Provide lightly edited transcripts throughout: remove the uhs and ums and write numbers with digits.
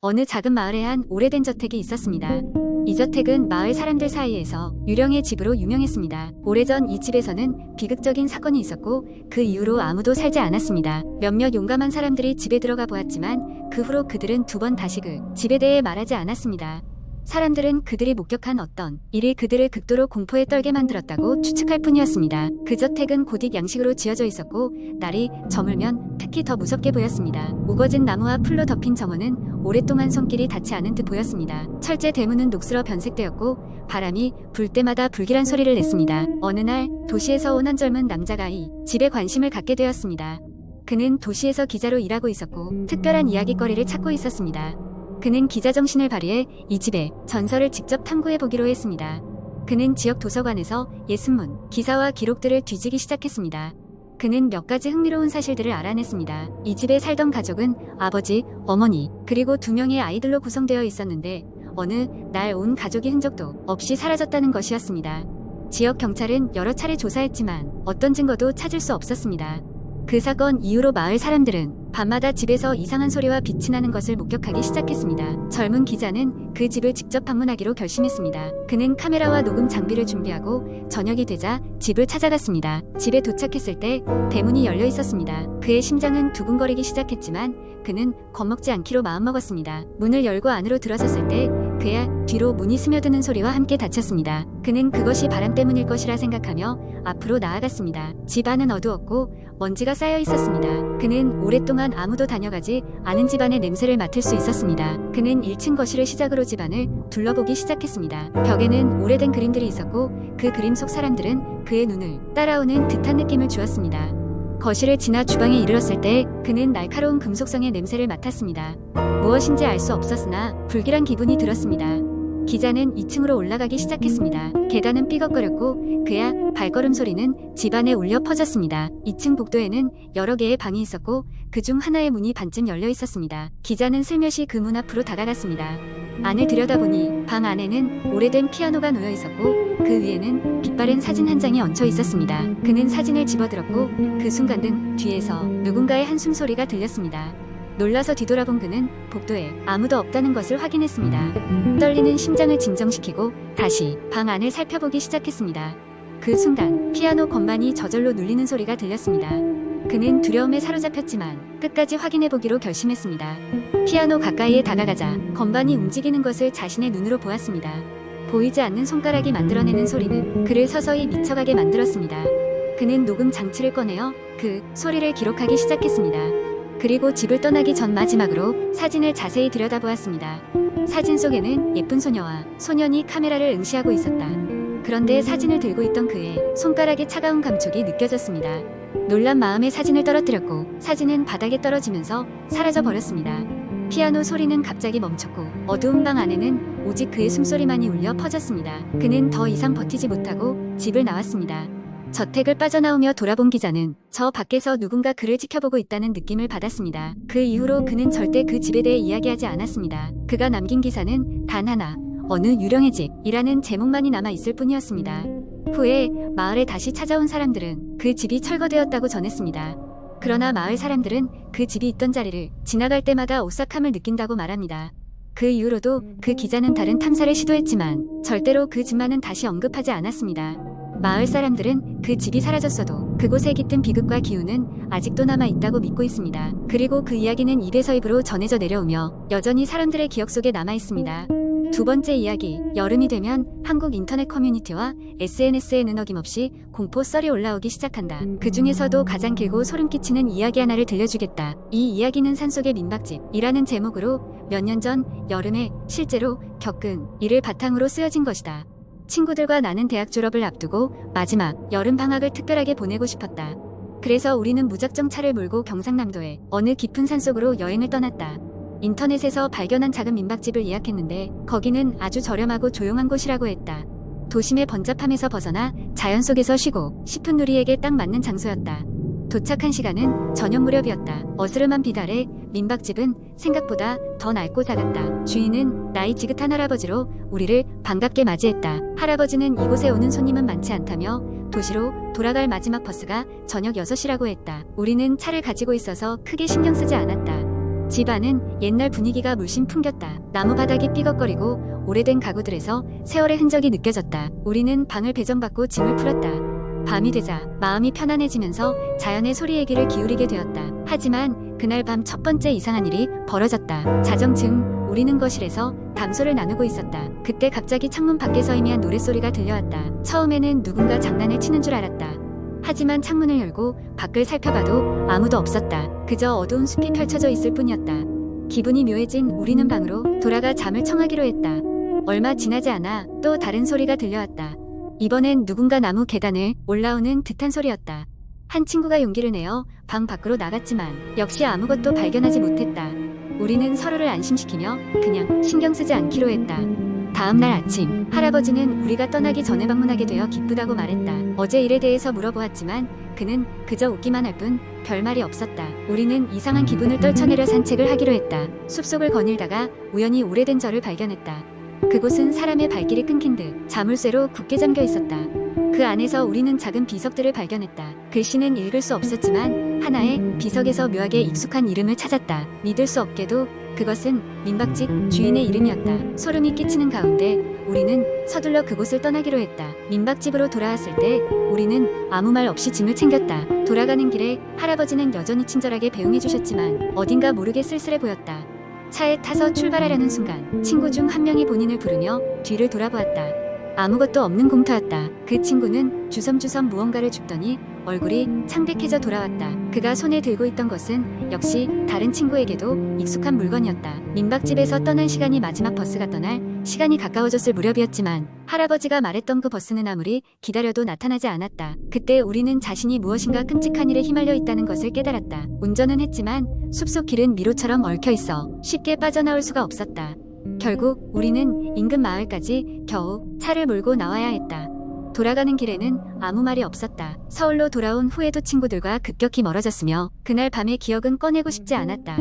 어느 작은 마을에 한 오래된 저택이 있었습니다. 이 저택은 마을 사람들 사이에서 유령의 집으로 유명했습니다. 오래전 이 집에서는 비극적인 사건이 있었고 그 이후로 아무도 살지 않았습니다. 몇몇 용감한 사람들이 집에 들어가 보았지만 그 후로 그들은 두 번 다시 그 집에 대해 말하지 않았습니다. 사람들은 그들이 목격한 어떤 일이 그들을 극도로 공포에 떨게 만들었다고 추측할 뿐이었습니다. 그 저택은 고딕 양식으로 지어져 있었고 날이 저물면 특히 더 무섭게 보였습니다. 우거진 나무와 풀로 덮인 정원은 오랫동안 손길이 닿지 않은 듯 보였습니다. 철제 대문은 녹슬어 변색되었고 바람이 불 때마다 불길한 소리를 냈습니다. 어느 날 도시에서 온 한 젊은 남자가 이 집에 관심을 갖게 되었습니다. 그는 도시에서 기자로 일하고 있었고 특별한 이야깃거리를 찾고 있었습니다. 그는 기자 정신을 발휘해 이 집의 전설을 직접 탐구해보기로 했습니다. 그는 지역 도서관에서 예습문, 기사와 기록들을 뒤지기 시작했습니다. 그는 몇 가지 흥미로운 사실들을 알아냈습니다. 이 집에 살던 가족은 아버지, 어머니, 그리고 두 명의 아이들로 구성되어 있었는데 어느 날 온 가족이 흔적도 없이 사라졌다는 것이었습니다. 지역 경찰은 여러 차례 조사했지만 어떤 증거도 찾을 수 없었습니다. 그 사건 이후로 마을 사람들은 밤마다 집에서 이상한 소리와 빛이 나는 것을 목격하기 시작했습니다. 젊은 기자는 그 집을 직접 방문하기로 결심했습니다. 그는 카메라와 녹음 장비를 준비하고 저녁이 되자 집을 찾아갔습니다. 집에 도착했을 때 대문이 열려 있었습니다. 그의 심장은 두근거리기 시작했지만 그는 겁먹지 않기로 마음먹었습니다. 문을 열고 안으로 들어섰을 때 그의 뒤로 문이 스며드는 소리와 함께 닫혔습니다. 그는 그것이 바람 때문일 것이라 생각하며 앞으로 나아갔습니다. 집 안은 어두웠고 먼지가 쌓여 있었습니다. 그는 오랫동안 아무도 다녀가지 않은 집안의 냄새를 맡을 수 있었습니다. 그는 1층 거실을 시작으로 집안을 둘러보기 시작했습니다. 벽에는 오래된 그림들이 있었고 그 그림 속 사람들은 그의 눈을 따라오는 듯한 느낌을 주었습니다. 거실을 지나 주방에 이르렀을 때 그는 날카로운 금속성의 냄새를 맡았습니다. 무엇인지 알 수 없었으나 불길한 기분이 들었습니다. 기자는 2층으로 올라가기 시작했습니다. 계단은 삐걱거렸고 그의 발걸음 소리는 집안에 울려 퍼졌습니다. 2층 복도에는 여러 개의 방이 있었고 그중 하나의 문이 반쯤 열려 있었습니다. 기자는 슬며시 그 문 앞으로 다가갔습니다. 안을 들여다보니 방 안에는 오래된 피아노가 놓여 있었고 그 위에는 빛바랜 사진 한 장이 얹혀 있었습니다. 그는 사진을 집어들었고 그 순간 등 뒤에서 누군가의 한숨소리가 들렸습니다. 놀라서 뒤돌아본 그는 복도에 아무도 없다는 것을 확인했습니다. 떨리는 심장을 진정시키고 다시 방 안을 살펴보기 시작했습니다. 그 순간 피아노 건반이 저절로 눌리는 소리가 들렸습니다. 그는 두려움에 사로잡혔지만 끝까지 확인해보기로 결심했습니다. 피아노 가까이에 다가가자 건반이 움직이는 것을 자신의 눈으로 보았습니다. 보이지 않는 손가락이 만들어내는 소리는 그를 서서히 미쳐가게 만들었습니다. 그는 녹음 장치를 꺼내어 그 소리를 기록하기 시작했습니다. 그리고 집을 떠나기 전 마지막으로 사진을 자세히 들여다보았습니다. 사진 속에는 예쁜 소녀와 소년이 카메라를 응시하고 있었다. 그런데 사진을 들고 있던 그의 손가락의 차가운 감촉이 느껴졌습니다. 놀란 마음에 사진을 떨어뜨렸고 사진은 바닥에 떨어지면서 사라져 버렸습니다. 피아노 소리는 갑자기 멈췄고 어두운 방 안에는 오직 그의 숨소리만이 울려 퍼졌습니다. 그는 더 이상 버티지 못하고 집을 나왔습니다. 저택을 빠져나오며 돌아본 기자는 저 밖에서 누군가 그를 지켜보고 있다는 느낌을 받았습니다. 그 이후로 그는 절대 그 집에 대해 이야기하지 않았습니다. 그가 남긴 기사는 단 하나, 어느 유령의 집이라는 제목만이 남아 있을 뿐이었습니다. 후에 마을에 다시 찾아온 사람들은 그 집이 철거되었다고 전했습니다. 그러나 마을 사람들은 그 집이 있던 자리를 지나갈 때마다 오싹함을 느낀다고 말합니다. 그 이후로도 그 기자는 다른 탐사를 시도했지만 절대로 그 집만은 다시 언급하지 않았습니다. 마을 사람들은 그 집이 사라졌어도 그곳에 깃든 비극과 기운은 아직도 남아있다고 믿고 있습니다. 그리고 그 이야기는 입에서 입으로 전해져 내려오며 여전히 사람들의 기억 속에 남아있습니다. 두 번째 이야기, 여름이 되면 한국 인터넷 커뮤니티와 SNS에는 어김없이 공포 썰이 올라오기 시작한다. 그 중에서도 가장 길고 소름 끼치는 이야기 하나를 들려주겠다. 이 이야기는 산속의 민박집이라는 제목으로 몇 년 전 여름에 실제로 겪은 일을 바탕으로 쓰여진 것이다. 친구들과 나는 대학 졸업을 앞두고 마지막 여름 방학을 특별하게 보내고 싶었다. 그래서 우리는 무작정 차를 몰고 경상남도의 어느 깊은 산속으로 여행을 떠났다. 인터넷에서 발견한 작은 민박집을 예약했는데 거기는 아주 저렴하고 조용한 곳이라고 했다. 도심의 번잡함에서 벗어나 자연 속에서 쉬고 싶은 우리에게 딱 맞는 장소였다. 도착한 시간은 저녁 무렵이었다. 어스름한 빛 아래 민박집은 생각보다 더 낡고 작았다. 주인은 나이 지긋한 할아버지로 우리를 반갑게 맞이했다. 할아버지는 이곳에 오는 손님은 많지 않다며 도시로 돌아갈 마지막 버스가 저녁 6시라고 했다. 우리는 차를 가지고 있어서 크게 신경 쓰지 않았다. 집 안은 옛날 분위기가 물씬 풍겼다. 나무 바닥이 삐걱거리고 오래된 가구들에서 세월의 흔적이 느껴졌다. 우리는 방을 배정받고 짐을 풀었다. 밤이 되자 마음이 편안해지면서 자연의 소리에 귀를 기울이게 되었다. 하지만 그날 밤 첫 번째 이상한 일이 벌어졌다. 자정쯤 우리는 거실에서 담소를 나누고 있었다. 그때 갑자기 창문 밖에서 희미한 노랫소리가 들려왔다. 처음에는 누군가 장난을 치는 줄 알았다. 하지만 창문을 열고 밖을 살펴봐도 아무도 없었다. 그저 어두운 숲이 펼쳐져 있을 뿐이었다. 기분이 묘해진 우리는 방으로 돌아가 잠을 청하기로 했다. 얼마 지나지 않아 또 다른 소리가 들려왔다. 이번엔 누군가 나무 계단을 올라오는 듯한 소리였다. 한 친구가 용기를 내어 방 밖으로 나갔지만 역시 아무것도 발견하지 못했다. 우리는 서로를 안심시키며 그냥 신경 쓰지 않기로 했다. 다음 날 아침 할아버지는 우리가 떠나기 전에 방문하게 되어 기쁘다고 말했다. 어제 일에 대해서 물어보았지만 그는 그저 웃기만 할 뿐 별말이 없었다. 우리는 이상한 기분을 떨쳐내려 산책을 하기로 했다. 숲속을 거닐다가 우연히 오래된 절을 발견했다. 그곳은 사람의 발길이 끊긴 듯 자물쇠로 굳게 잠겨 있었다. 그 안에서 우리는 작은 비석들을 발견했다. 글씨는 읽을 수 없었지만 하나의 비석에서 묘하게 익숙한 이름을 찾았다. 믿을 수 없게도 그것은 민박집 주인의 이름이었다. 소름이 끼치는 가운데 우리는 서둘러 그곳을 떠나기로 했다. 민박집으로 돌아왔을 때 우리는 아무 말 없이 짐을 챙겼다. 돌아가는 길에 할아버지는 여전히 친절하게 배웅해 주셨지만 어딘가 모르게 쓸쓸해 보였다. 차에 타서 출발하려는 순간 친구 중 한 명이 본인을 부르며 뒤를 돌아보았다. 아무것도 없는 공터였다. 그 친구는 주섬주섬 무언가를 줍더니 얼굴이 창백해져 돌아왔다. 그가 손에 들고 있던 것은 역시 다른 친구에게도 익숙한 물건이었다. 민박집에서 떠난 시간이 마지막 버스가 떠날 시간이 가까워졌을 무렵이었지만 할아버지가 말했던 그 버스는 아무리 기다려도 나타나지 않았다. 그때 우리는 자신이 무엇인가 끔찍한 일에 휘말려 있다는 것을 깨달았다. 운전은 했지만 숲속 길은 미로처럼 얽혀 있어 쉽게 빠져나올 수가 없었다. 결국 우리는 인근 마을까지 겨우 차를 몰고 나와야 했다. 돌아가는 길에는 아무 말이 없었다. 서울로 돌아온 후에도 친구들과 급격히 멀어졌으며 그날 밤의 기억은 꺼내고 싶지 않았다.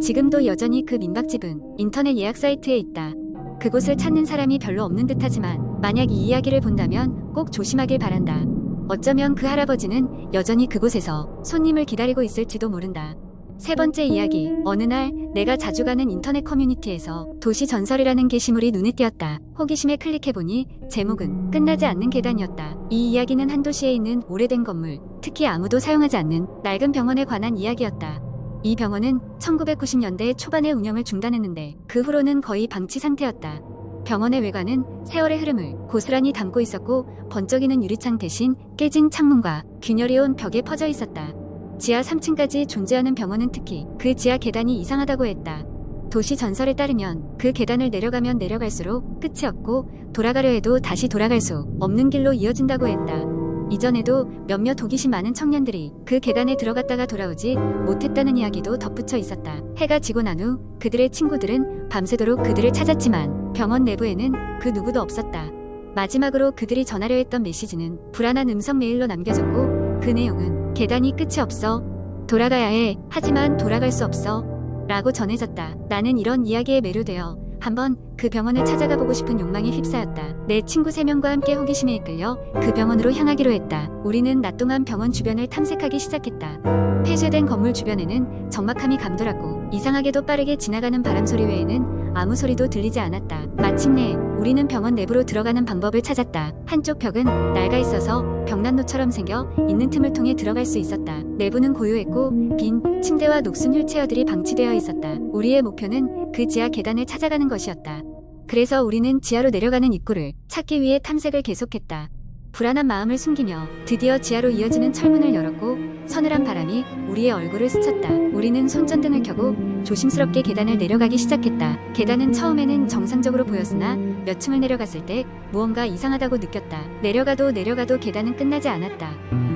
지금도 여전히 그 민박집은 인터넷 예약 사이트에 있다. 그곳을 찾는 사람이 별로 없는 듯하지만 만약 이 이야기를 본다면 꼭 조심하길 바란다. 어쩌면 그 할아버지는 여전히 그곳에서 손님을 기다리고 있을지도 모른다. 세 번째 이야기. 어느 날 내가 자주 가는 인터넷 커뮤니티에서 도시 전설이라는 게시물이 눈에 띄었다. 호기심에 클릭해보니 제목은 끝나지 않는 계단이었다. 이 이야기는 한 도시에 있는 오래된 건물, 특히 아무도 사용하지 않는 낡은 병원에 관한 이야기였다. 이 병원은 1990년대 초반에 운영을 중단했는데 그 후로는 거의 방치 상태였다. 병원의 외관은 세월의 흐름을 고스란히 담고 있었고 번쩍이는 유리창 대신 깨진 창문과 균열이 온 벽에 퍼져 있었다. 지하 3층까지 존재하는 병원은 특히 그 지하 계단이 이상하다고 했다. 도시 전설에 따르면 그 계단을 내려가면 내려갈수록 끝이 없고 돌아가려 해도 다시 돌아갈 수 없는 길로 이어진다고 했다. 이전에도 몇몇 호기심 많은 청년들이 그 계단에 들어갔다가 돌아오지 못했다는 이야기도 덧붙여 있었다. 해가 지고 난 후 그들의 친구들은 밤새도록 그들을 찾았지만 병원 내부에는 그 누구도 없었다. 마지막으로 그들이 전하려 했던 메시지는 불안한 음성 메일로 남겨졌고 그 내용은 계단이 끝이 없어. 돌아가야 해. 하지만 돌아갈 수 없어. 라고 전해졌다. 나는 이런 이야기에 매료되어 한번 그 병원을 찾아가 보고 싶은 욕망에 휩싸였다. 내 친구 3명과 함께 호기심에 이끌려 그 병원으로 향하기로 했다. 우리는 낮 동안 병원 주변을 탐색하기 시작했다. 폐쇄된 건물 주변에는 적막함이 감돌았고 이상하게도 빠르게 지나가는 바람 소리 외에는 아무 소리도 들리지 않았다. 마침내 우리는 병원 내부로 들어가는 방법을 찾았다. 한쪽 벽은 낡아 있어서 벽난로처럼 생겨 있는 틈을 통해 들어갈 수 있었다. 내부는 고요했고 빈 침대와 녹슨 휠체어들이 방치되어 있었다. 우리의 목표는 그 지하 계단을 찾아가는 것이었다. 그래서 우리는 지하로 내려가는 입구를 찾기 위해 탐색을 계속했다. 불안한 마음을 숨기며 드디어 지하로 이어지는 철문을 열었고 서늘한 바람이 우리의 얼굴을 스쳤다. 우리는 손전등을 켜고 조심스럽게 계단을 내려가기 시작했다. 계단은 처음에는 정상적으로 보였으나 몇 층을 내려갔을 때 무언가 이상하다고 느꼈다. 내려가도 계단은 끝나지 않았다.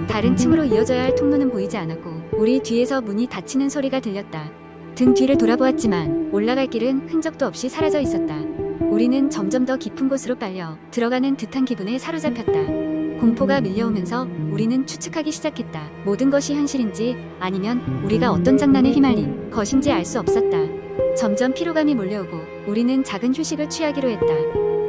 다른 층으로 이어져야 할 통로는 보이지 않았고 우리 뒤에서 문이 닫히는 소리가 들렸다. 등 뒤를 돌아보았지만 올라갈 길은 흔적도 없이 사라져 있었다. 우리는 점점 더 깊은 곳으로 빨려 들어가는 듯한 기분에 사로잡혔다. 공포가 밀려오면서 우리는 추측하기 시작했다. 모든 것이 현실인지 아니면 우리가 어떤 장난에 휘말린 것인지 알 수 없었다. 점점 피로감이 몰려오고 우리는 작은 휴식을 취하기로 했다.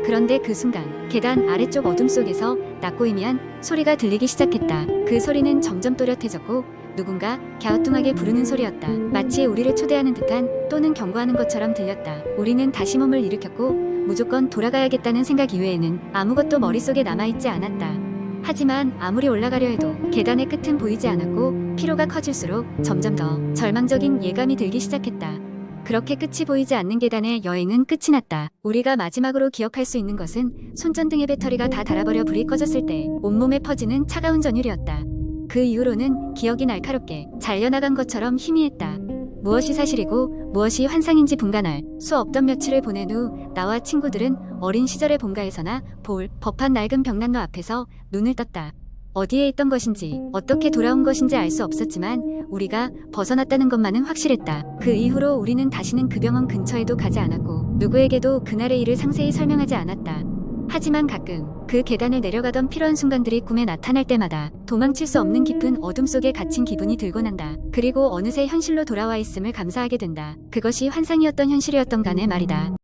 그런데 그 순간 계단 아래쪽 어둠 속에서 낮고 희미한 소리가 들리기 시작했다. 그 소리는 점점 또렷해졌고 누군가 갸우뚱하게 부르는 소리였다. 마치 우리를 초대하는 듯한 또는 경고하는 것처럼 들렸다. 우리는 다시 몸을 일으켰고 무조건 돌아가야겠다는 생각 이외에는 아무것도 머릿속에 남아있지 않았다. 하지만 아무리 올라가려 해도 계단의 끝은 보이지 않았고 피로가 커질수록 점점 더 절망적인 예감이 들기 시작했다. 그렇게 끝이 보이지 않는 계단의 여행은 끝이 났다. 우리가 마지막으로 기억할 수 있는 것은 손전등의 배터리가 다 닳아버려 불이 꺼졌을 때 온몸에 퍼지는 차가운 전율이었다. 그 이후로는 기억이 날카롭게 잘려나간 것처럼 희미했다. 무엇이 사실이고 무엇이 환상인지 분간할 수 없던 며칠을 보낸 후 나와 친구들은 어린 시절의 본가에서나 볼 법한 낡은 벽난로 앞에서 눈을 떴다. 어디에 있던 것인지 어떻게 돌아온 것인지 알 수 없었지만 우리가 벗어났다는 것만은 확실했다. 그 이후로 우리는 다시는 그 병원 근처에도 가지 않았고 누구에게도 그날의 일을 상세히 설명하지 않았다. 하지만 가끔 그 계단을 내려가던 필요한 순간들이 꿈에 나타날 때마다 도망칠 수 없는 깊은 어둠 속에 갇힌 기분이 들곤 한다. 그리고 어느새 현실로 돌아와 있음을 감사하게 된다. 그것이 환상이었던 현실이었던 간에 말이다.